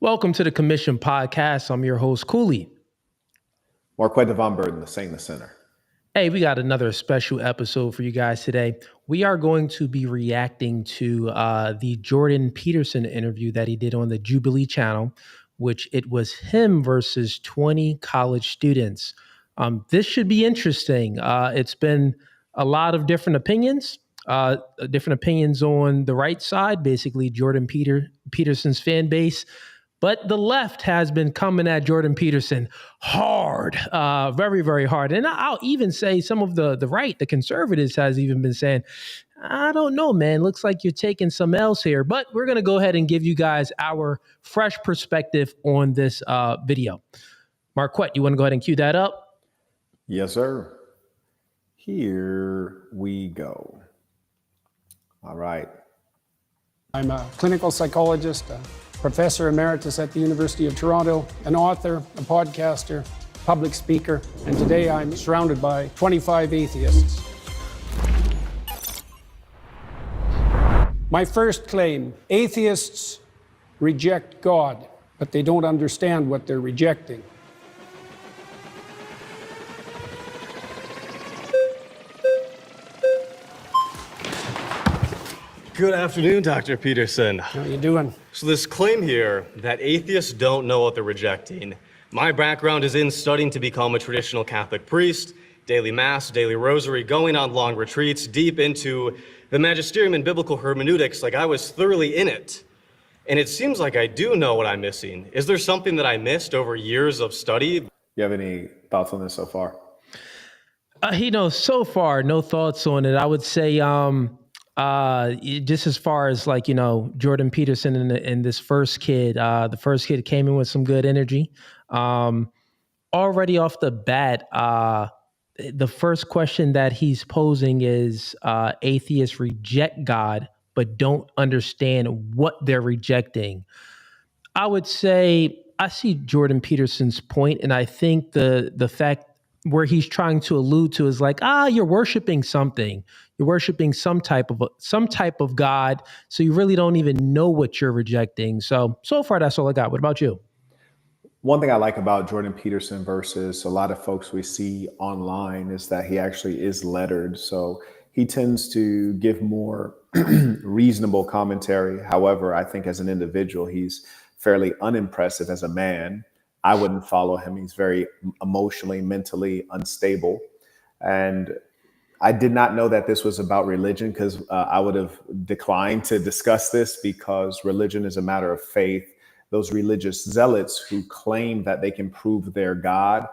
Welcome to the Commission Podcast. I'm your host, Cooley. Marquett the Saint the Center. Hey, we got another special episode for you guys today. We are going to be reacting to the Jordan Peterson interview that he did on the Jubilee channel, which it was him versus 20 college students. This should be interesting. It's been a lot of different opinions on the right side, basically Jordan Peterson's fan base. But the left has been coming at Jordan Peterson hard, very, very hard. And I'll even say some of the right, the conservatives, has even been saying, I don't know, man, looks like you're taking some L's here. But we're going to go ahead and give you guys our fresh perspective on this video. Marquett, you want to go ahead and cue that up? Yes, sir. Here we go. All right. I'm a clinical psychologist, professor emeritus at the University of Toronto, an author, a podcaster, public speaker, and today I'm surrounded by 25 atheists. My first claim: atheists reject God, but they don't understand what they're rejecting. Good afternoon, Dr. Peterson. How are you doing? So this claim here that atheists don't know what they're rejecting. My background is in studying to become a traditional Catholic priest, daily mass, daily rosary, going on long retreats, deep into the magisterium and biblical hermeneutics. Like, I was thoroughly in it. And it seems like I do know what I'm missing. Is there something that I missed over years of study? You have any thoughts on this so far? So far, no thoughts on it. I would say, just as far as Jordan Peterson and this first kid, the first kid came in with some good energy. Already off the bat, the first question that he's posing is atheists reject God, but don't understand what they're rejecting. I would say I see Jordan Peterson's point, and I think the fact where he's trying to allude to is like, you're worshiping something. You're worshiping some type of God, so you really don't even know what you're rejecting. So far, that's all I got. What about you? One thing I like about Jordan Peterson versus a lot of folks we see online is that he actually is lettered. So he tends to give more reasonable commentary. However, I think as an individual, he's fairly unimpressive as a man. I wouldn't follow him. He's very emotionally, mentally unstable. And I did not know that this was about religion, because I would have declined to discuss this, because religion is a matter of faith. Those religious zealots who claim that they can prove their God,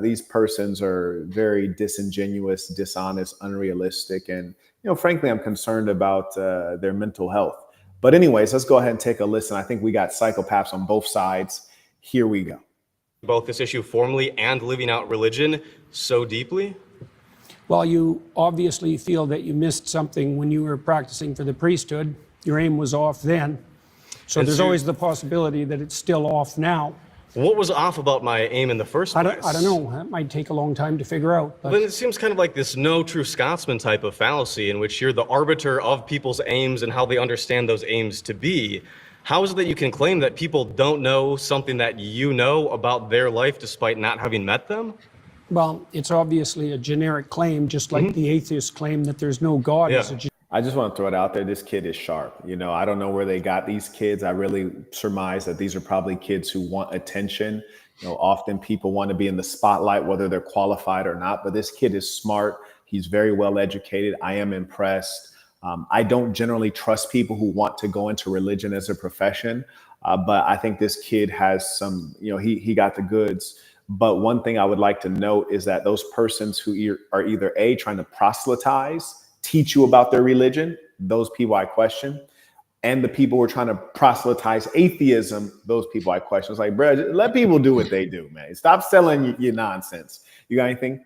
these persons are very disingenuous, dishonest, unrealistic. And, frankly, I'm concerned about their mental health. But anyways, let's go ahead and take a listen. I think we got psychopaths on both sides. Here we go. Both this issue formally and living out religion so deeply? Well, you obviously feel that you missed something when you were practicing for the priesthood. Your aim was off then. So there's always the possibility that it's still off now. What was off about my aim in the first place? I don't know. That might take a long time to figure out. But it seems kind of like this no true Scotsman type of fallacy in which you're the arbiter of people's aims and how they understand those aims to be. How is it that you can claim that people don't know something that you know about their life despite not having met them? Well, it's obviously a generic claim, just like the atheists claim that there's no God. Yeah. I just want to throw it out there. This kid is sharp. I don't know where they got these kids. I really surmise that these are probably kids who want attention. Often people want to be in the spotlight, whether they're qualified or not. But this kid is smart. He's very well educated. I am impressed. I don't generally trust people who want to go into religion as a profession. But I think this kid has some, he got the goods. But one thing I would like to note is that those persons who are either trying to proselytize, teach you about their religion, those people I question. And the people who are trying to proselytize atheism, those people I question. It's like, bro, let people do what they do, man. Stop selling your nonsense. You got anything?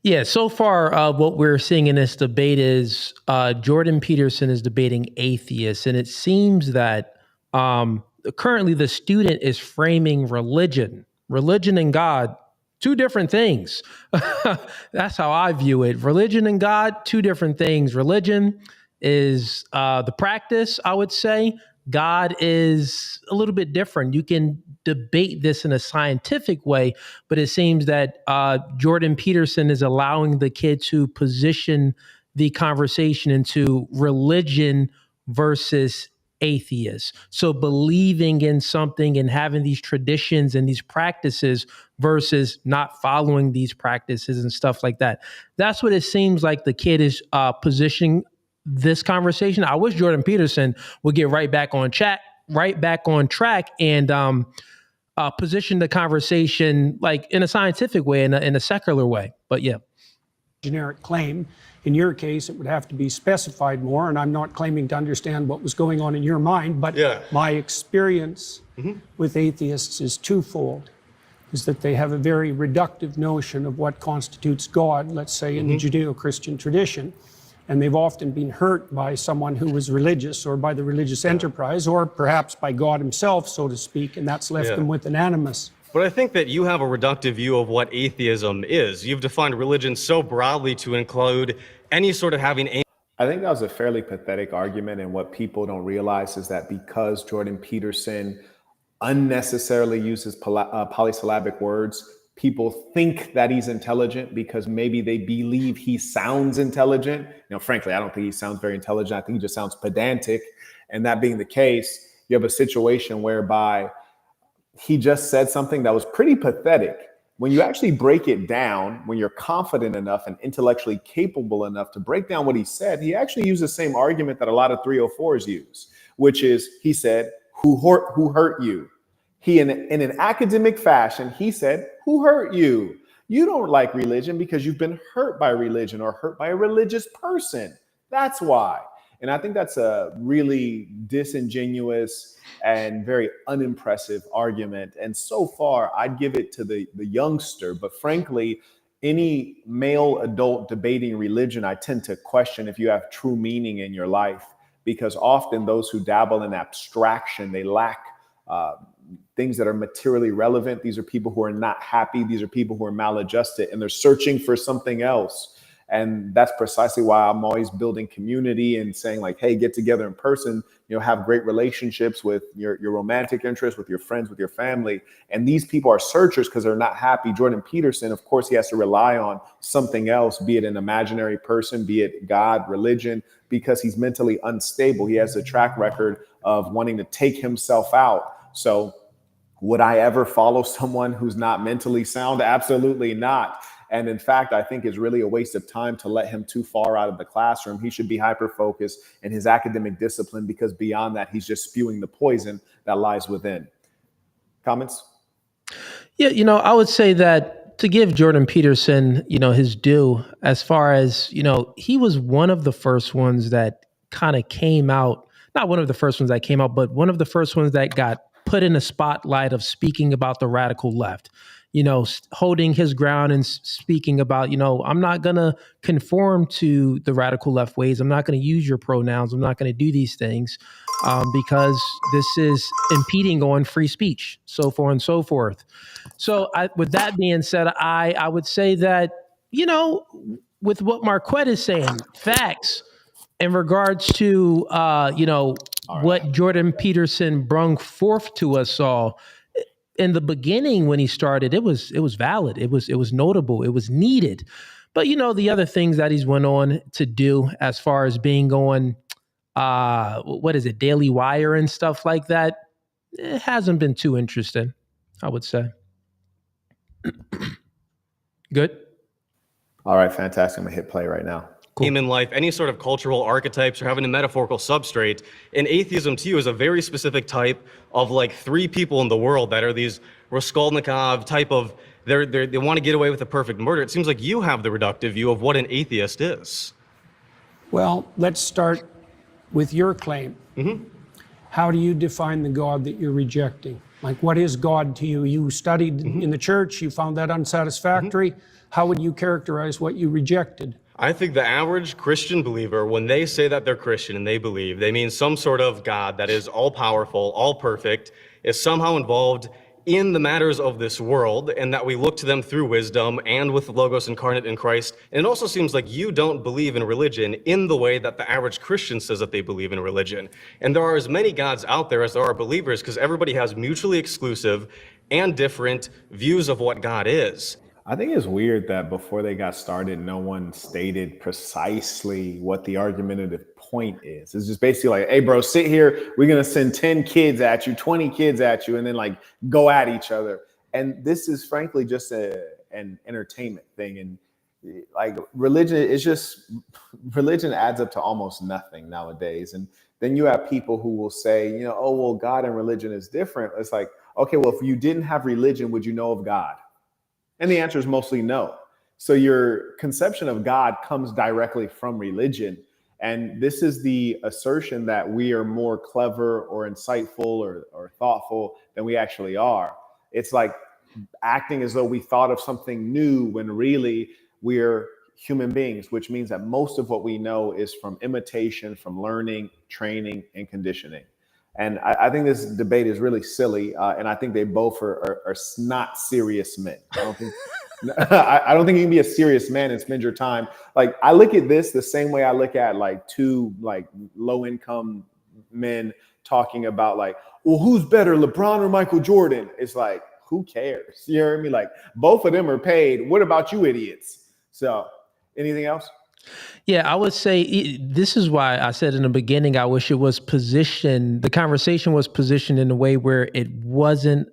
Yeah, so far, what we're seeing in this debate is Jordan Peterson is debating atheists, and it seems that currently the student is framing religion and God, two different things. That's how I view it. Religion and God, two different things. Religion is the practice, I would say. God is a little bit different. You can debate this in a scientific way, but it seems that Jordan Peterson is allowing the kid to position the conversation into religion versus atheists. So believing in something and having these traditions and these practices versus not following these practices and stuff like that. That's what it seems like the kid is positioning this conversation. I wish Jordan Peterson would get right back on track, and position the conversation like in a scientific way, in a secular way. But yeah. Generic claim. In your case, it would have to be specified more, and I'm not claiming to understand what was going on in your mind, but my experience with atheists is twofold. Is that they have a very reductive notion of what constitutes God, let's say in the Judeo-Christian tradition, and they've often been hurt by someone who was religious or by the religious enterprise or perhaps by God himself, so to speak, and that's left them with an animus. But I think that you have a reductive view of what atheism is. You've defined religion so broadly to include any sort of having a... I think that was a fairly pathetic argument, and what people don't realize is that because Jordan Peterson unnecessarily uses polysyllabic words, people think that he's intelligent because maybe they believe he sounds intelligent. Frankly, I don't think he sounds very intelligent. I think he just sounds pedantic. And that being the case, you have a situation whereby he just said something that was pretty pathetic. When you actually break it down, when you're confident enough and intellectually capable enough to break down what he said, he actually used the same argument that a lot of 304s use, which is he said, who hurt you? He, in an academic fashion, he said, who hurt you? You don't like religion because you've been hurt by religion or hurt by a religious person. That's why. And I think that's a really disingenuous and very unimpressive argument. And so far, I'd give it to the youngster. But frankly, any male adult debating religion, I tend to question if you have true meaning in your life, because often those who dabble in abstraction, they lack things that are materially relevant. These are people who are not happy. These are people who are maladjusted, and they're searching for something else. And that's precisely why I'm always building community and saying, like, hey, get together in person, have great relationships with your romantic interests, with your friends, with your family. And these people are searchers because they're not happy. Jordan Peterson, of course, he has to rely on something else, be it an imaginary person, be it God, religion, because he's mentally unstable. He has a track record of wanting to take himself out. So would I ever follow someone who's not mentally sound? Absolutely not. And in fact, I think it's really a waste of time to let him too far out of the classroom. He should be hyper-focused in his academic discipline, because beyond that, he's just spewing the poison that lies within. Comments? Yeah, I would say that to give Jordan Peterson, his due, as far as, he was one of the first ones that kind of came out, not one of the first ones that came out, but one of the first ones that got put in a spotlight of speaking about the radical left, holding his ground and speaking about, I'm not going to conform to the radical left ways. I'm not going to use your pronouns. I'm not going to do these things because this is impeding on free speech, so forth and so forth. So with that being said, I would say that, with what Marquett is saying, facts in regards to, what Jordan Peterson brung forth to us all. In the beginning, when he started, it was valid. It was notable. It was needed. But the other things that he's went on to do, as far as being on, what is it, Daily Wire and stuff like that, it hasn't been too interesting, I would say. Good. All right, fantastic. I'm gonna hit play right now. Cool. In life, any sort of cultural archetypes or having a metaphorical substrate, and atheism to you is a very specific type of like three people in the world that are these Raskolnikov type of, they want to get away with a perfect murder. It seems like you have the reductive view of what an atheist is. Well, let's start with your claim. How do you define the God that you're rejecting? Like, what is God to you? You studied in the church, you found that unsatisfactory. How would you characterize what you rejected? I think the average Christian believer, when they say that they're Christian and they believe, they mean some sort of God that is all-powerful, all-perfect, is somehow involved in the matters of this world, and that we look to them through wisdom and with the Logos incarnate in Christ. And it also seems like you don't believe in religion in the way that the average Christian says that they believe in religion. And there are as many gods out there as there are believers, because everybody has mutually exclusive and different views of what God is. I think it's weird that before they got started, no one stated precisely what the argumentative point is. It's just basically like, hey, bro, sit here. We're going to send 10 kids at you, 20 kids at you, and then like go at each other. And this is frankly just an entertainment thing. And like religion adds up to almost nothing nowadays. And then you have people who will say, oh, well, God and religion is different. It's like, okay, well, if you didn't have religion, would you know of God? And the answer is mostly no. So your conception of God comes directly from religion. And this is the assertion that we are more clever or insightful or thoughtful than we actually are. It's like acting as though we thought of something new when really we're human beings, which means that most of what we know is from imitation, from learning, training, and conditioning. And I think this debate is really silly, and I think they both are not serious men. I don't think I don't think you can be a serious man and spend your time. Like I look at this the same way I look at like two like low income men talking about like, well, who's better, LeBron or Michael Jordan? It's like, who cares? You know what I mean? Like both of them are paid. What about you idiots? So anything else? Yeah, I would say this is why I said in the beginning, I wish it was positioned, the conversation was positioned in a way where it wasn't,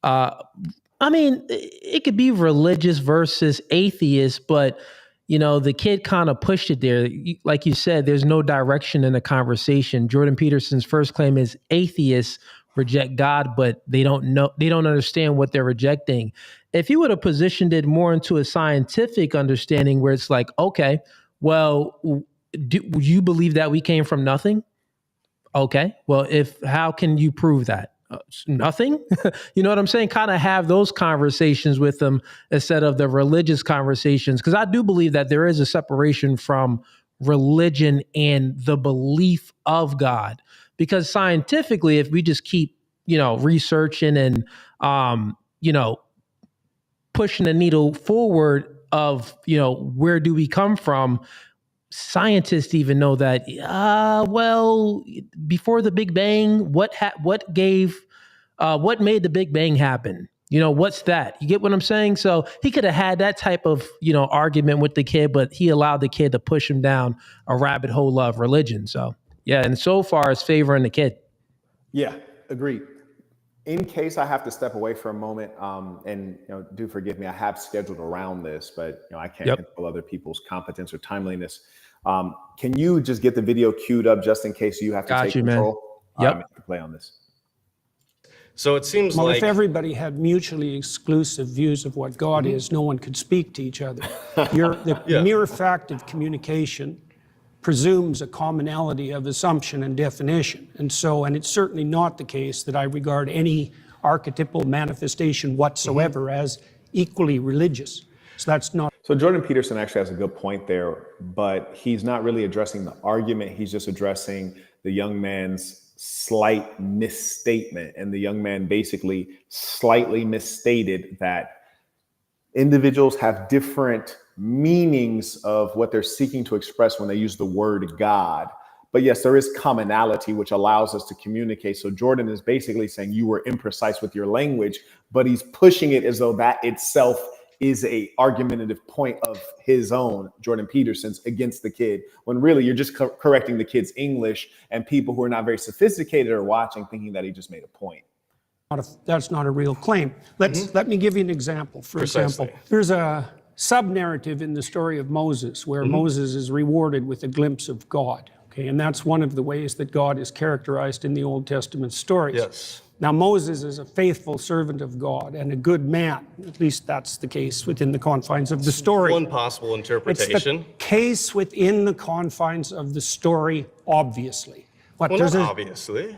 it could be religious versus atheist, but, the kid kind of pushed it there. Like you said, there's no direction in the conversation. Jordan Peterson's first claim is atheists reject God, but they don't understand what they're rejecting. If you would have positioned it more into a scientific understanding where it's like, okay, well, do you believe that we came from nothing? Okay, well, how can you prove that? Nothing? You know what I'm saying? Kind of have those conversations with them instead of the religious conversations. Because I do believe that there is a separation from religion and the belief of God. Because scientifically, if we just keep, researching and, pushing the needle forward of, where do we come from? Scientists even know that, before the Big Bang, what made the Big Bang happen? What's that? You get what I'm saying? So he could have had that type of, argument with the kid, but he allowed the kid to push him down a rabbit hole of religion. So, yeah. And so far it's favoring the kid. Yeah, agreed. In case I have to step away for a moment, and do forgive me, I have scheduled around this, but I can't control other people's competence or timeliness. Can you just get the video queued up just in case you have to take control? Yep. I can play on this. So it seems like if everybody had mutually exclusive views of what God is, no one could speak to each other. The mere fact of communication presumes a commonality of assumption and definition. And it's certainly not the case that I regard any archetypal manifestation whatsoever as equally religious. So that's not. So Jordan Peterson actually has a good point there, but he's not really addressing the argument. He's just addressing the young man's slight misstatement. And the young man basically slightly misstated that individuals have different meanings of what they're seeking to express when they use the word God. But yes, there is commonality, which allows us to communicate. So Jordan is basically saying you were imprecise with your language, but he's pushing it as though that itself is a argumentative point of his own, Jordan Peterson's, against the kid, when really you're just correcting the kid's English, and people who are not very sophisticated are watching thinking that he just made a point. That's not a real claim. Let me give you an example. For example, there's a sub-narrative in the story of Moses where Moses is rewarded with a glimpse of God. Okay, and that's one of the ways that God is characterized in the Old Testament stories. Yes. Now, Moses is a faithful servant of God and a good man. At least that's the case within the confines of the story. One possible interpretation. It's the case within the confines of the story, obviously. Obviously.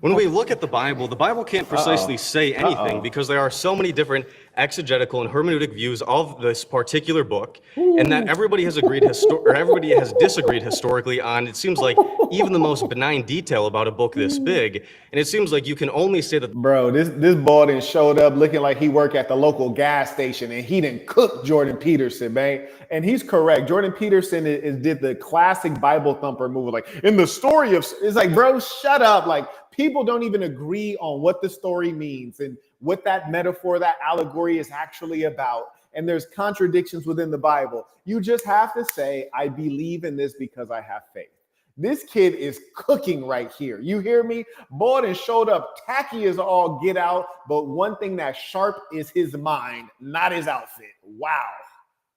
When we look at the Bible can't precisely say anything because there are so many different exegetical and hermeneutic views of this particular book, and that everybody has agreed or everybody has disagreed historically on, it seems like, even the most benign detail about a book this big. And it seems like you can only say that. Bro, this boy done showed up looking like he worked at the local gas station, and he didn't cook Jordan Peterson, man. And he's correct. Jordan Peterson did the classic Bible thumper move, like in the story of, it's like, bro, shut up. Like, people don't even agree on what the story means and what that metaphor, that allegory is actually about. And there's contradictions within the Bible. You just have to say, I believe in this because I have faith. This kid is cooking right here. You hear me? Boy and showed up tacky as all get out, but one thing that's sharp is his mind, not his outfit. Wow.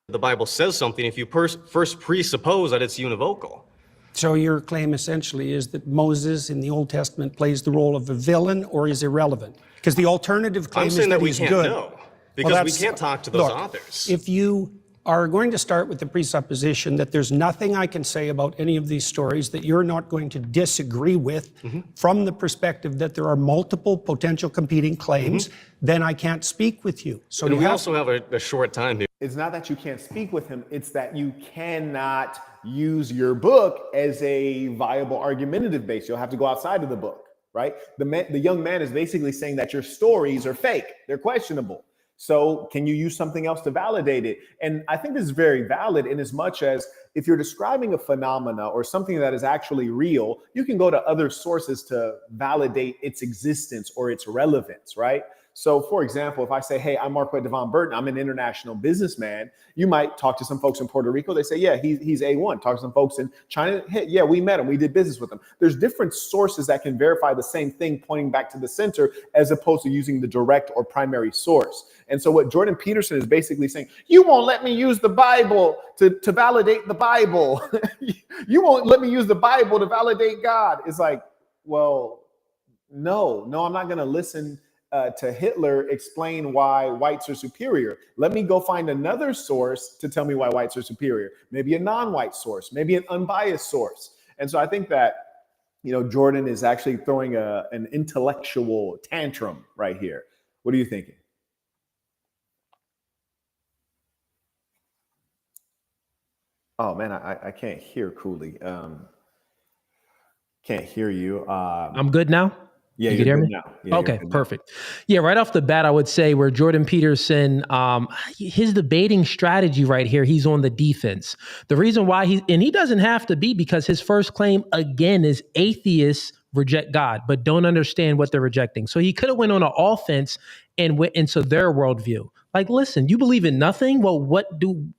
The Bible says something if you first presuppose that it's univocal. So your claim essentially is that Moses in the Old Testament plays the role of a villain or is irrelevant? Because the alternative claim I'm is saying that we he's can't good. know, because we can't talk to those authors. If you are going to start with the presupposition that there's nothing I can say about any of these stories that you're not going to disagree with from the perspective that there are multiple potential competing claims, then I can't speak with you. So and we also have a short time here. It's not that you can't speak with him. It's that you cannot use your book as a viable argumentative base. You'll have to go outside of the book, right? The young man is basically saying that your stories are fake. They're questionable. So can you use something else to validate it? And I think this is very valid in as much as if you're describing a phenomena or something that is actually real, you can go to other sources to validate its existence or its relevance, right? So for example, if I say, hey, I'm Marquett Devon Burton, I'm an international businessman, you might talk to some folks in Puerto Rico. They say, yeah, he's A1. Talk to some folks in China. Hey, yeah, we met him. We did business with him. There's different sources that can verify the same thing pointing back to the center as opposed to using the direct or primary source. And so what Jordan Peterson is basically saying, you won't let me use the Bible to validate the Bible. You won't let me use the Bible to validate God. It's like, well, no, I'm not going to listen to Hitler explain why whites are superior. Let me go find another source to tell me why whites are superior. Maybe a non-white source, maybe an unbiased source. And so I think that, Jordan is actually throwing an intellectual tantrum right here. What are you thinking? Oh man, I can't hear Cooley. Can't hear you. I'm good now. Yeah, you can hear me now. Yeah, okay, perfect. Yeah, right off the bat, I would say where Jordan Peterson, his debating strategy right here, he's on the defense. The reason why he doesn't have to be, because his first claim again is atheists reject God, but don't understand what they're rejecting. So he could have went on an offense and went into their worldview. Like, listen, you believe in nothing? Well, what do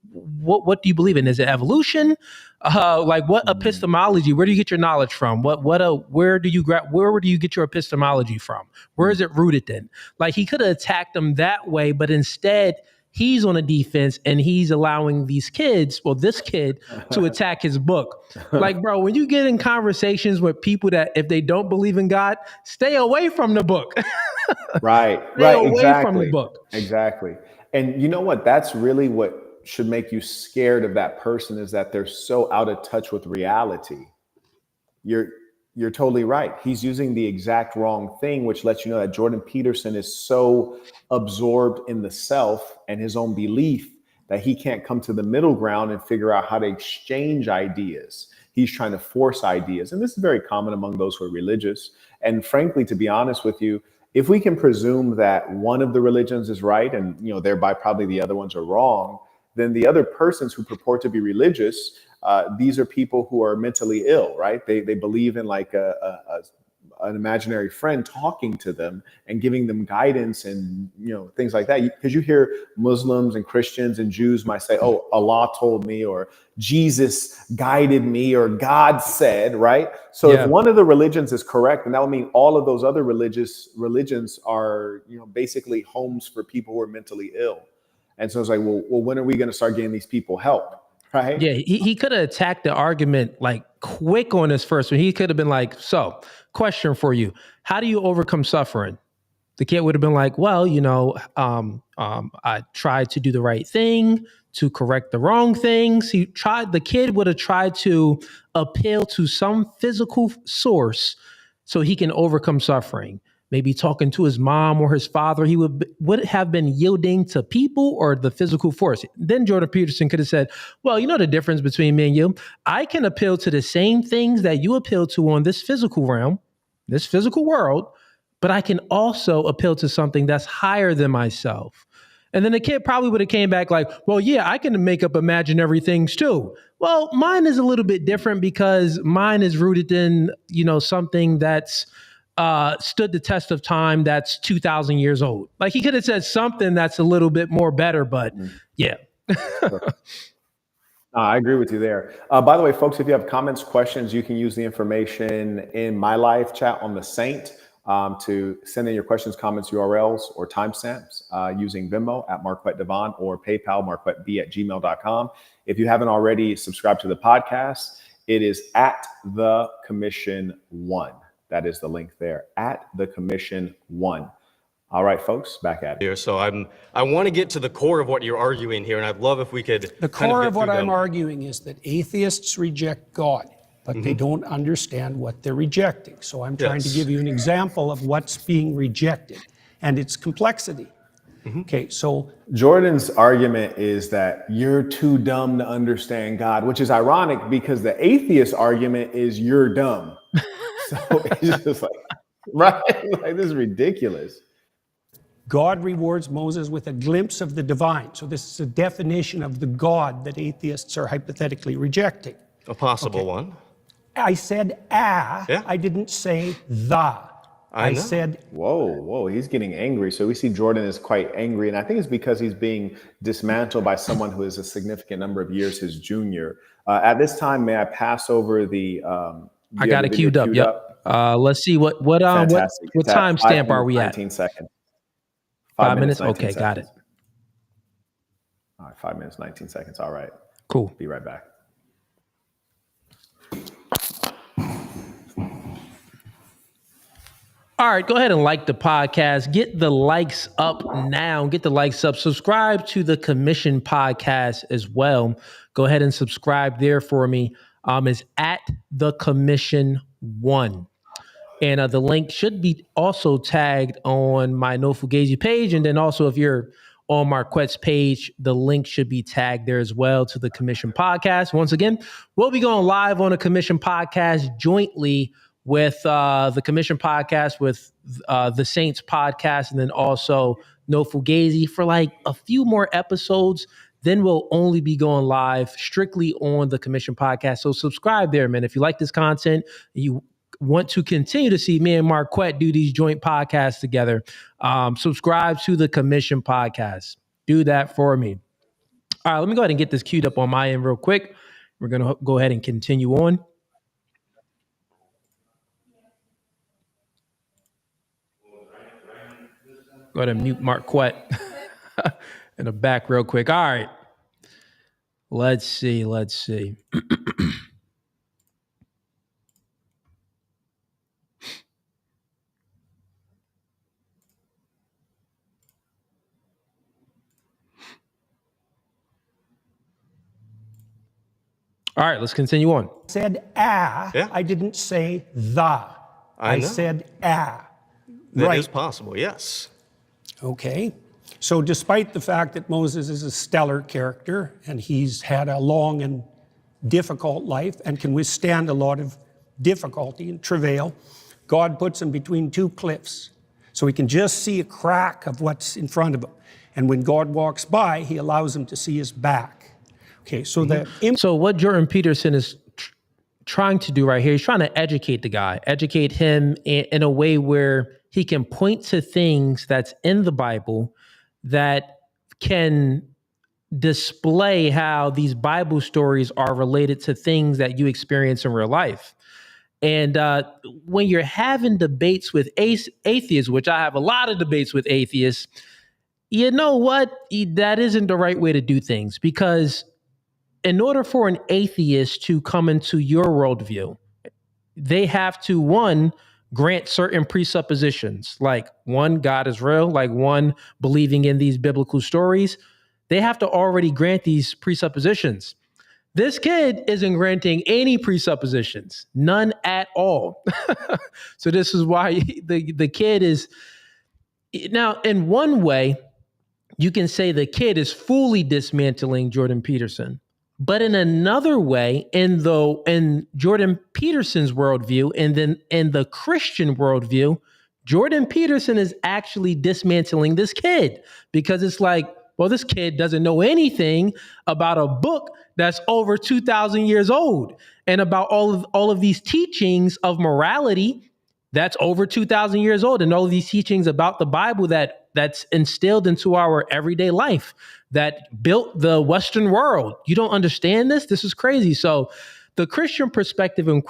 you believe in? Is it evolution? Like what epistemology? Where do you get your knowledge from? Where do you get your epistemology from? Where is it rooted in? Like, he could have attacked them that way, but instead he's on a defense and he's allowing this kid to attack his book. Like, bro, when you get in conversations with people that if they don't believe in God, stay away from the book. Right. Away Exactly. from the book. Exactly. And you know what? That's really what should make you scared of that person, is that they're so out of touch with reality. You're totally right. He's using the exact wrong thing, which lets you know that Jordan Peterson is so absorbed in the self and his own belief that he can't come to the middle ground and figure out how to exchange ideas. He's trying to force ideas. And this is very common among those who are religious. And frankly, to be honest with you, if we can presume that one of the religions is right and thereby probably the other ones are wrong, then the other persons who purport to be religious, these are people who are mentally ill, right? They believe in like an imaginary friend talking to them and giving them guidance and things like that. Because you hear Muslims and Christians and Jews might say, "Oh, Allah told me," or "Jesus guided me," or "God said," right? So if one of the religions is correct, then that would mean all of those other religions are basically homes for people who are mentally ill. And so it's like, well, when are we going to start getting these people help? Right? Yeah, he could have attacked the argument like quick on his first one. He could have been like, so, question for you. How do you overcome suffering? The kid would have been like, well, I tried to do the right thing to correct the wrong things. The kid would have tried to appeal to some physical source so he can overcome suffering. maybe talking to his mom or his father, he would have been yielding to people or the physical force. Then Jordan Peterson could have said, well, you know the difference between me and you? I can appeal to the same things that you appeal to on this physical realm, this physical world, but I can also appeal to something that's higher than myself. And then the kid probably would have came back like, well, yeah, I can make up imaginary things too. Well, mine is a little bit different because mine is rooted in, something that's stood the test of time, that's 2,000 years old. Like he could have said something that's a little bit more better, but yeah. I agree with you there. By the way, folks, if you have comments, questions, you can use the information in my live chat on the Saint to send in your questions, comments, URLs, or timestamps using Venmo at Marquett Devon or PayPal, marquettb@gmail.com. If you haven't already subscribed to the podcast, it is at The Commission One. That is the link there, at The Commission One. All right, folks, back at it. Here, so I want to get to the core of what you're arguing here, and I'd love if we could. The core of what I'm arguing is that atheists reject God, but they don't understand what they're rejecting. So I'm trying to give you an example of what's being rejected and its complexity. Okay, so Jordan's argument is that you're too dumb to understand God, which is ironic because the atheist argument is you're dumb. So it's just like, right? Like, this is ridiculous. God rewards Moses with a glimpse of the divine. So this is a definition of the God that atheists are hypothetically rejecting. A possible one. I said Yeah. I didn't say the. I said, Whoa, he's getting angry. So we see Jordan is quite angry. And I think it's because he's being dismantled by someone who is a significant number of years his junior. At this time, may I pass over the... I got it queued up. Yep. Let's see what timestamp are we at? 19 seconds. 5 minutes? 19 Okay, seconds. got it. All right, 5 minutes, 19 seconds. All right. Cool. Be right back. All right, go ahead and like the podcast. Get the likes up now. Get the likes up. Subscribe to the Commission podcast as well. Go ahead and subscribe there for me. It's at The Commission One. And the link should be also tagged on my No Fugazi page. And then also if you're on Marquett's page, the link should be tagged there as well to the Commission podcast. Once again, we'll be going live on a Commission podcast jointly with the Commission podcast, with the Saints podcast, and then also No Fugazi for like a few more episodes. Then we'll only be going live strictly on the Commission podcast. So subscribe there, man. If you like this content, you want to continue to see me and Marquett do these joint podcasts together, subscribe to the Commission podcast. Do that for me. All right, let me go ahead and get this queued up on my end real quick. We're going to go ahead and continue on. Go ahead and mute Marquett in the back real quick. All right. Let's see. All right, let's continue on. Said I didn't say the. I said That is possible, yes. Okay. So despite the fact that Moses is a stellar character and he's had a long and difficult life and can withstand a lot of difficulty and travail, God puts him between two cliffs so he can just see a crack of what's in front of him. And when God walks by, he allows him to see his back. Okay, so So what Jordan Peterson is trying to do right here, he's trying to educate the guy, educate him in a way where he can point to things that's in the Bible that can display how these Bible stories are related to things that you experience in real life. And when you're having debates with atheists, which I have a lot of debates with atheists, you know what? That isn't the right way to do things, because in order for an atheist to come into your worldview, they have to, one, grant certain presuppositions, like one, God is real, like one, believing in these biblical stories. They have to already grant these presuppositions. This kid isn't granting any presuppositions, none at all. So this is why the kid is now, in one way, you can say the kid is fully dismantling Jordan Peterson. But in another way, in Jordan Peterson's worldview, and then in the Christian worldview, Jordan Peterson is actually dismantling this kid, because it's like, well, this kid doesn't know anything about a book that's over 2,000 years old, and about all of these teachings of morality that's over 2,000 years old, and all of these teachings about the Bible that's instilled into our everyday life, that built the Western world. You don't understand this? This is crazy. So the Christian perspective, and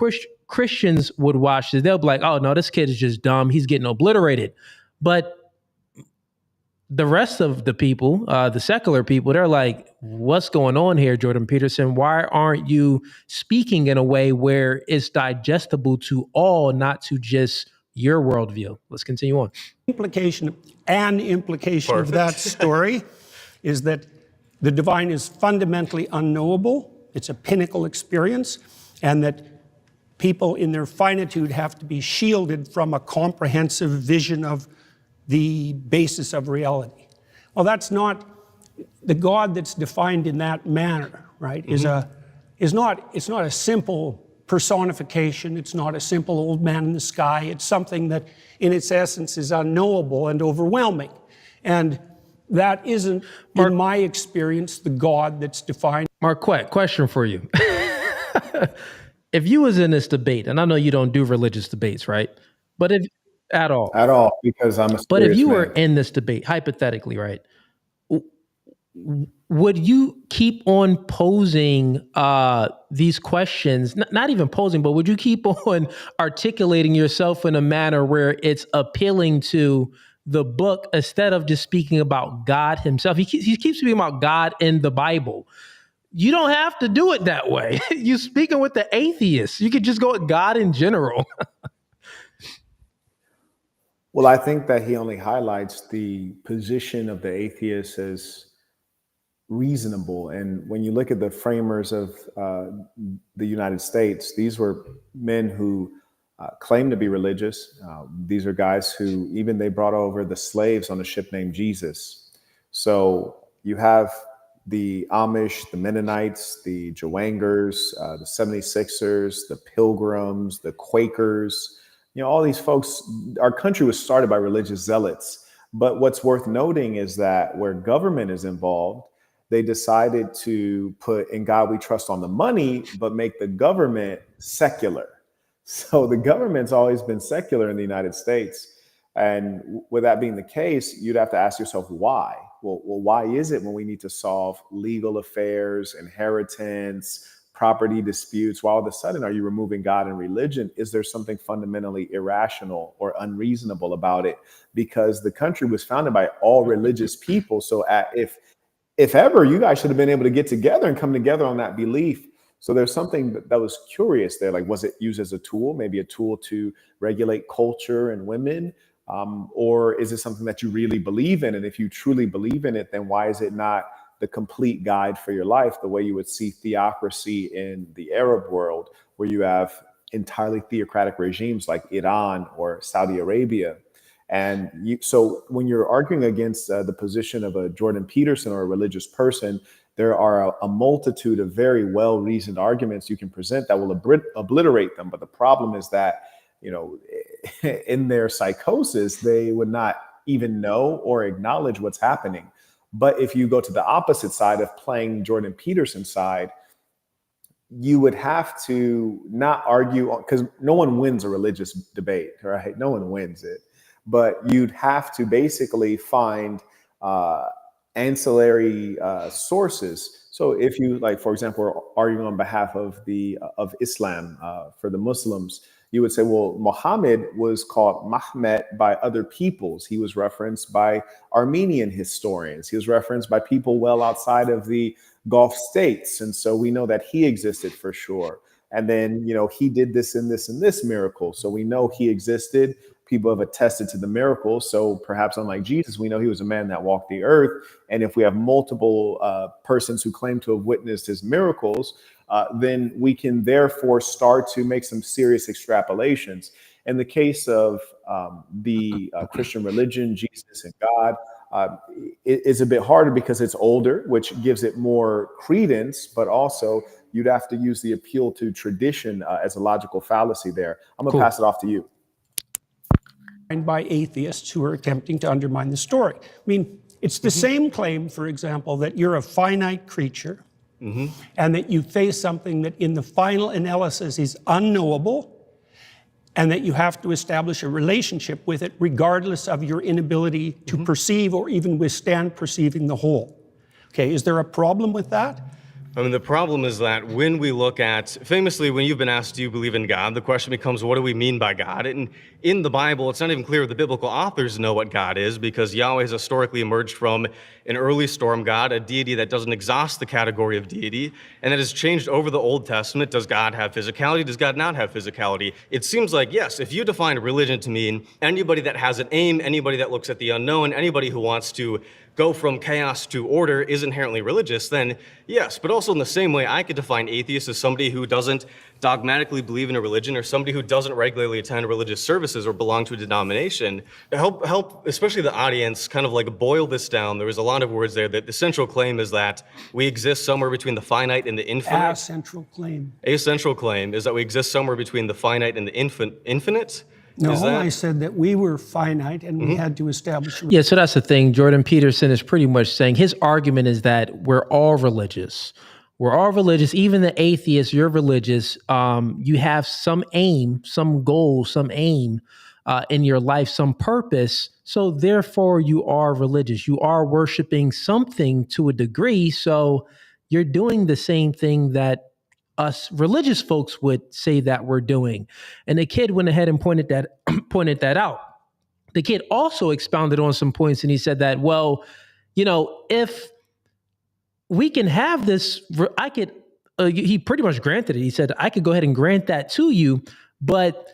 Christians would watch this, they'll be like, oh no, this kid is just dumb, he's getting obliterated. But the rest of the people, the secular people, they're like, what's going on here, Jordan Peterson? Why aren't you speaking in a way where it's digestible to all, not to just your worldview? Let's continue on. Implication of that story is that the divine is fundamentally unknowable. It's a pinnacle experience, and that people in their finitude have to be shielded from a comprehensive vision of the basis of reality. Well, that's not the God that's defined in that manner, right? Mm-hmm. It's not a simple personification. It's not a simple old man in the sky. It's something that in its essence is unknowable and overwhelming. And that isn't, in my experience, the God that's defined. Marquett, question for you. If you was in this debate, and I know you don't do religious debates, right? But if at all, because I'm a but if you man. were in this debate, hypothetically, right, would you keep on posing these questions? Not even posing, but would you keep on articulating yourself in a manner where it's appealing to the book instead of just speaking about God himself? He keeps speaking about God in the Bible. You don't have to do it that way. You're speaking with the atheists. You could just go with God in general. Well, I think that he only highlights the position of the atheist as reasonable. And when you look at the framers of the United States, these were men who claimed to be religious. These are guys who even they brought over the slaves on a ship named Jesus. So you have the Amish, the Mennonites, the Joangers, the 76ers, the Pilgrims, the Quakers, all these folks. Our country was started by religious zealots. But what's worth noting is that where government is involved, they decided to put "In God We Trust" on the money, but make the government secular. So the government's always been secular in the United States. And with that being the case, you'd have to ask yourself, why? Well, why is it when we need to solve legal affairs, inheritance, property disputes, why all of a sudden are you removing God and religion? Is there something fundamentally irrational or unreasonable about it? Because the country was founded by all religious people. So if ever, you guys should have been able to get together and come together on that belief. So there's something that was curious there. Like, was it used as a tool, maybe a tool to regulate culture and women? Or is it something that you really believe in? And if you truly believe in it, then why is it not the complete guide for your life, the way you would see theocracy in the Arab world, where you have entirely theocratic regimes like Iran or Saudi Arabia? And so when you're arguing against the position of a Jordan Peterson or a religious person, there are a multitude of very well-reasoned arguments you can present that will obliterate them. But the problem is that, in their psychosis, they would not even know or acknowledge what's happening. But if you go to the opposite side of playing Jordan Peterson's side, you would have to not argue, because no one wins a religious debate, right? No one wins it. But you'd have to basically find ancillary sources. So if you, like, for example, are arguing on behalf of Islam for the Muslims, you would say, well, Muhammad was called Mahmet by other peoples. He was referenced by Armenian historians. He was referenced by people well outside of the Gulf states. And so we know that he existed for sure. And then, he did this and this and this miracle. So we know he existed. people have attested to the miracles. So perhaps unlike Jesus, we know he was a man that walked the earth. And if we have multiple persons who claim to have witnessed his miracles, then we can therefore start to make some serious extrapolations. In the case of the Christian religion, Jesus and God, it is a bit harder because it's older, which gives it more credence, but also you'd have to use the appeal to tradition as a logical fallacy there. I'm going to pass it off to you. By atheists who are attempting to undermine the story. I mean, it's the same claim, for example, that you're a finite creature and that you face something that in the final analysis is unknowable, and that you have to establish a relationship with it regardless of your inability to perceive or even withstand perceiving the whole. Okay, is there a problem with that? I mean, the problem is that when we look at, famously, when you've been asked, do you believe in God? The question becomes, what do we mean by God? And in the Bible, it's not even clear the biblical authors know what God is, because Yahweh has historically emerged from an early storm god, a deity that doesn't exhaust the category of deity, and that has changed over the Old Testament. Does God have physicality? Does God not have physicality? It seems like, yes, if you define religion to mean anybody that has an aim, anybody that looks at the unknown, anybody who wants to go from chaos to order is inherently religious, then yes. But also in the same way, I could define atheist as somebody who doesn't dogmatically believe in a religion, or somebody who doesn't regularly attend religious services or belong to a denomination. Help, especially the audience, kind of like boil this down. There was a lot of words there. That the central claim is that we exist somewhere between the finite and the infinite. A central claim. A central claim is that we exist somewhere between the finite and the infinite. No, I said that we were finite and we had to establish. Yeah, so that's the thing. Jordan Peterson is pretty much saying his argument is that we're all religious. We're all religious. Even the atheists, you're religious. You have some aim, some goal, some aim in your life, some purpose. So therefore, you are religious. You are worshiping something to a degree. So you're doing the same thing that us religious folks would say that we're doing. And the kid went ahead and pointed that out. The kid also expounded on some points, and he said that, well, you know, if we can have this, I could, he pretty much granted it. He said, I could go ahead and grant that to you, but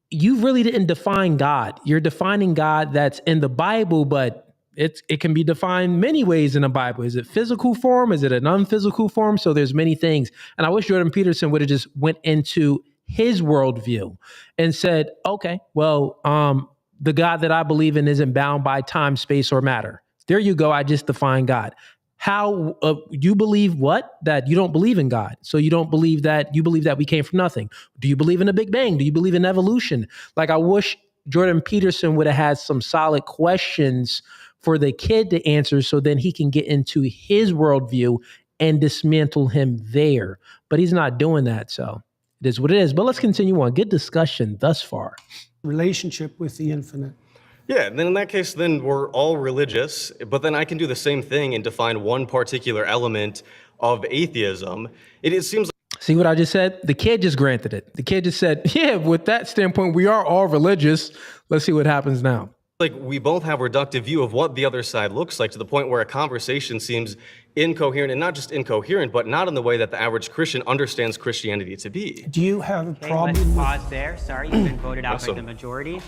you really didn't define God. You're defining God that's in the Bible, but it can be defined many ways in the Bible. Is it physical form? Is it an unphysical form? So there's many things. And I wish Jordan Peterson would have just went into his worldview and said, okay, well, the God that I believe in isn't bound by time, space, or matter. There you go. I just defined God. How you believe what? That you don't believe in God. So you don't believe that, you believe that we came from nothing. Do you believe in a Big Bang? Do you believe in evolution? Like, I wish Jordan Peterson would have had some solid questions for the kid to answer, so then he can get into his worldview and dismantle him there. But he's not doing that, so it is what it is. But let's continue on. Good discussion thus far. Relationship with the infinite. Yeah, then in that case, then we're all religious, but then I can do the same thing and define one particular element of atheism. It seems like, see what I just said? The kid just granted it. The kid just said, yeah, with that standpoint, we are all religious. Let's see what happens now. like we both have a reductive view of what the other side looks like, to the point where a conversation seems incoherent, and not just incoherent, but not in the way that the average Christian understands Christianity to be. Do you have a Okay, problem let's with... pause there. Sorry, you've been voted out by Awesome. the majority.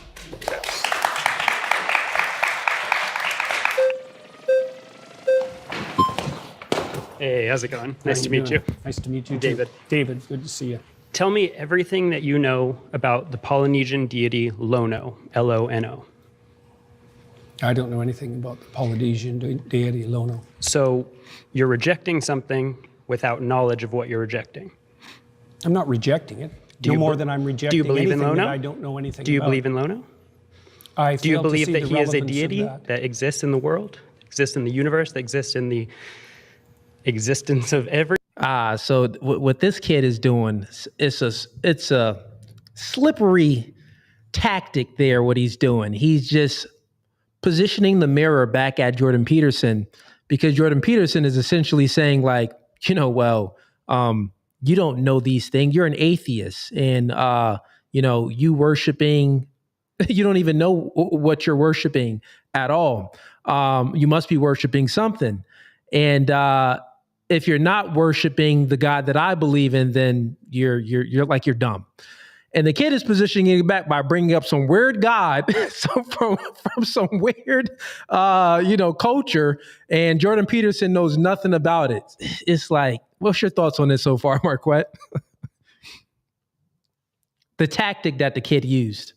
Hey, how's it going? Nice to meet you. Nice to meet you, David. too. David, good to see you. Tell me everything that you know about the Polynesian deity Lono, L-O-N-O. I don't know anything about the Polynesian deity Lono. So you're rejecting something without knowledge of what you're rejecting. I'm not rejecting it. Do No you more be- than I'm do rejecting you believe in anything that Lono? I don't know anything about. Do you believe in Lono? I Do you fail to believe see that the he is a relevance of deity that exists in the world, exists in the universe, that exists in the existence of every... So what this kid is doing, it's a slippery tactic there, what he's doing. He's just positioning the mirror back at Jordan Peterson, because Jordan Peterson is essentially saying, like, well, you don't know these things. You're an atheist, and, you worshiping, you don't even know what you're worshiping at all. You must be worshiping something. And, if you're not worshiping the God that I believe in, then you're dumb. And the kid is positioning it back by bringing up some weird God from some weird, culture. And Jordan Peterson knows nothing about it. It's like, what's your thoughts on this so far, Marquett? The tactic that the kid used.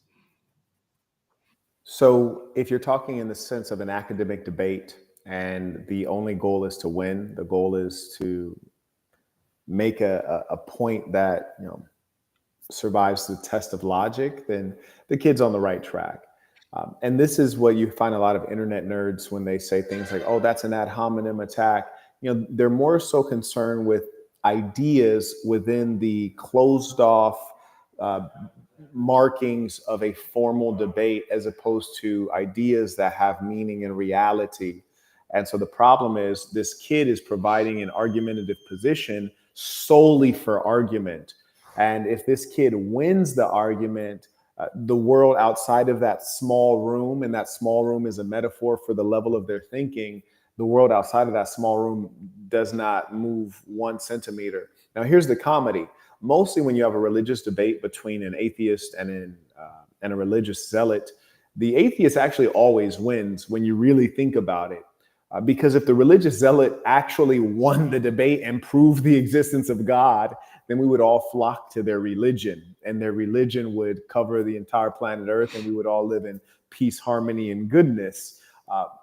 So if you're talking in the sense of an academic debate and the only goal is to win, the goal is to make a point that survives the test of logic, then the kid's on the right track. And this is what you find a lot of internet nerds when they say things like, oh, that's an ad hominem attack. They're more so concerned with ideas within the closed off markings of a formal debate as opposed to ideas that have meaning in reality. And so the problem is this kid is providing an argumentative position solely for argument. And if this kid wins the argument, the world outside of that small room, and that small room is a metaphor for the level of their thinking, the world outside of that small room does not move 1 centimeter. Now, here's the comedy. Mostly when you have a religious debate between an atheist and a religious zealot, the atheist actually always wins when you really think about it. Because if the religious zealot actually won the debate and proved the existence of God, then we would all flock to their religion, and their religion would cover the entire planet Earth, and we would all live in peace, harmony, and goodness.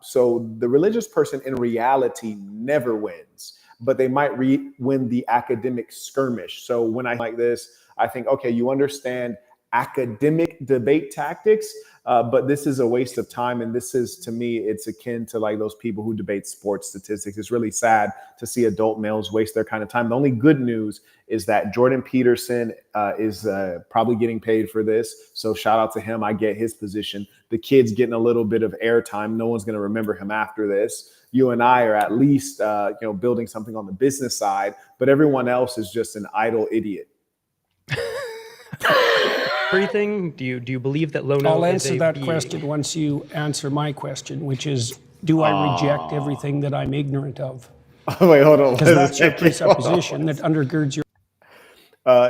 So the religious person in reality never wins, but they might win the academic skirmish. So when I like this, I think, okay, you understand academic debate tactics, but this is a waste of time. And this is, to me, it's akin to like those people who debate sports statistics. It's really sad to see adult males waste their kind of time. The only good news is that Jordan Peterson is probably getting paid for this. So shout out to him. I get his position. The kid's getting a little bit of airtime. No one's going to remember him after this. You and I are at least, building something on the business side, but everyone else is just an idle idiot. Everything? Do you believe that Lono I'll is answer a that being? question once you answer my question, which is, do I reject everything that I'm ignorant of? Wait, hold on. Because that's your presupposition that undergirds your...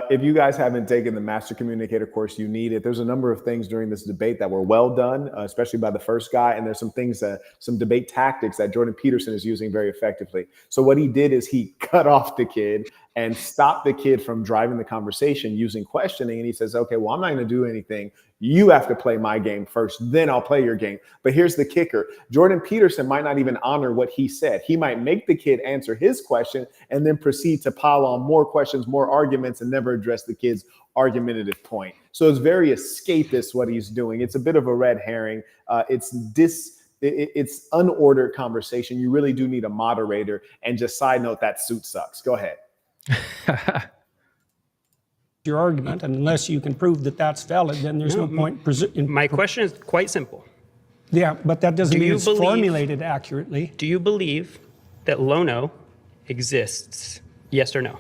If you guys haven't taken the Master Communicator course, you need it. There's a number of things during this debate that were well done, especially by the first guy. And there's some things, some debate tactics that Jordan Peterson is using very effectively. So what he did is he cut off the kid and stopped the kid from driving the conversation using questioning. And he says, okay, well, I'm not going to do anything. You have to play my game first, then I'll play your game. But here's the kicker. Jordan Peterson might not even honor what he said. He might make the kid answer his question and then proceed to pile on more questions, more arguments, and never address the kid's argumentative point. So it's very escapist what he's doing. It's a bit of a red herring. It's unordered conversation. You really do need a moderator. And just side note, that suit sucks. Go ahead. your argument, and unless you can prove that that's valid, then there's no point. My question is quite simple. Yeah, but that doesn't mean it's believe, formulated accurately. Do you believe that Lono exists? Yes or no?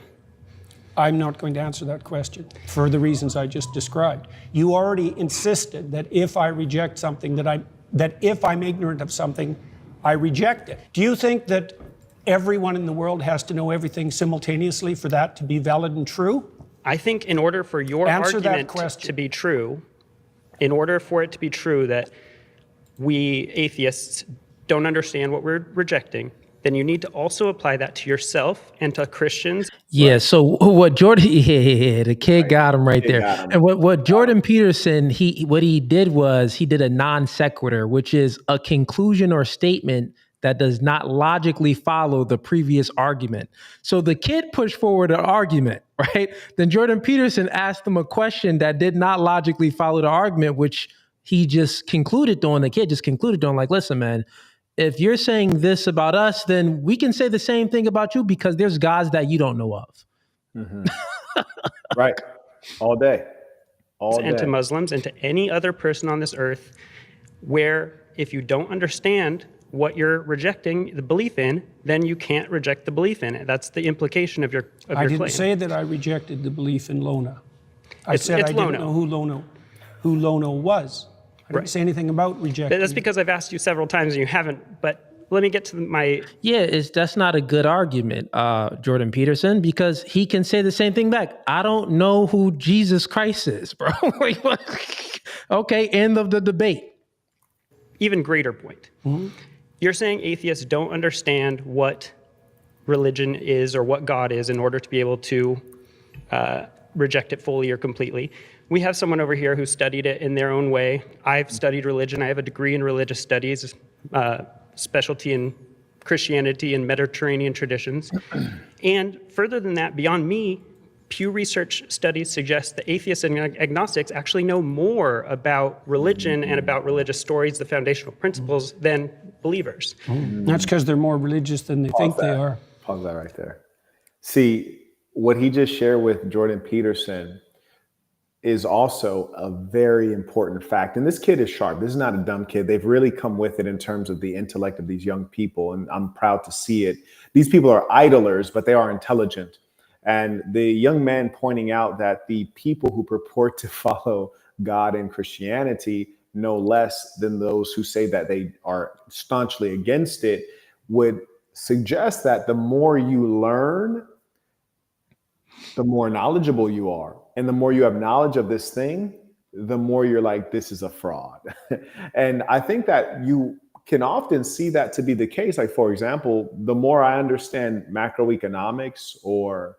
I'm not going to answer that question for the reasons I just described. You already insisted that if I reject something, that if I'm ignorant of something, I reject it. Do you think that everyone in the world has to know everything simultaneously for that to be valid and true? I think in order for your argument to be true, in order for it to be true that we atheists don't understand what we're rejecting, then you need to also apply that to yourself and to Christians. Yeah, so what Jordan, the kid got him right there. And what Jordan Peterson, what he did was he did a non sequitur, which is a conclusion or statement that does not logically follow the previous argument. So the kid pushed forward an argument, right? Then Jordan Peterson asked him a question that did not logically follow the argument, which he just concluded on. The kid just concluded on, like, listen, man, if you're saying this about us, then we can say the same thing about you because there's gods that you don't know of. Mm-hmm. Right. All day. All day. And to Muslims and to any other person on this earth, where if you don't understand what you're rejecting the belief in, then you can't reject the belief in it. That's the implication of your claim. I didn't say that I rejected the belief in Lona. I said I didn't know who Lono was. I didn't say anything about rejecting. That's because I've asked you several times and you haven't, but let me get to my... Yeah, that's not a good argument, Jordan Peterson, because he can say the same thing back. I don't know who Jesus Christ is, bro. Like, what? Okay, end of the debate. Even greater point. Mm-hmm. You're saying atheists don't understand what religion is or what God is in order to be able to reject it fully or completely. We have someone over here who studied it in their own way. I've studied religion. I have a degree in religious studies, specialty in Christianity and Mediterranean traditions. And further than that, beyond me, Pew Research studies suggest that atheists and agnostics actually know more about religion and about religious stories, the foundational principles, than believers. That's because they're more religious than they think they are. Pause that right there. See, what he just shared with Jordan Peterson is also a very important fact. And this kid is sharp. This is not a dumb kid. They've really come with it in terms of the intellect of these young people. And I'm proud to see it. These people are idlers, but they are intelligent. And the young man pointing out that the people who purport to follow God and Christianity, no less than those who say that they are staunchly against it, would suggest that the more you learn, the more knowledgeable you are. And the more you have knowledge of this thing, the more you're like, this is a fraud. And I think that you can often see that to be the case. Like, for example, the more I understand macroeconomics or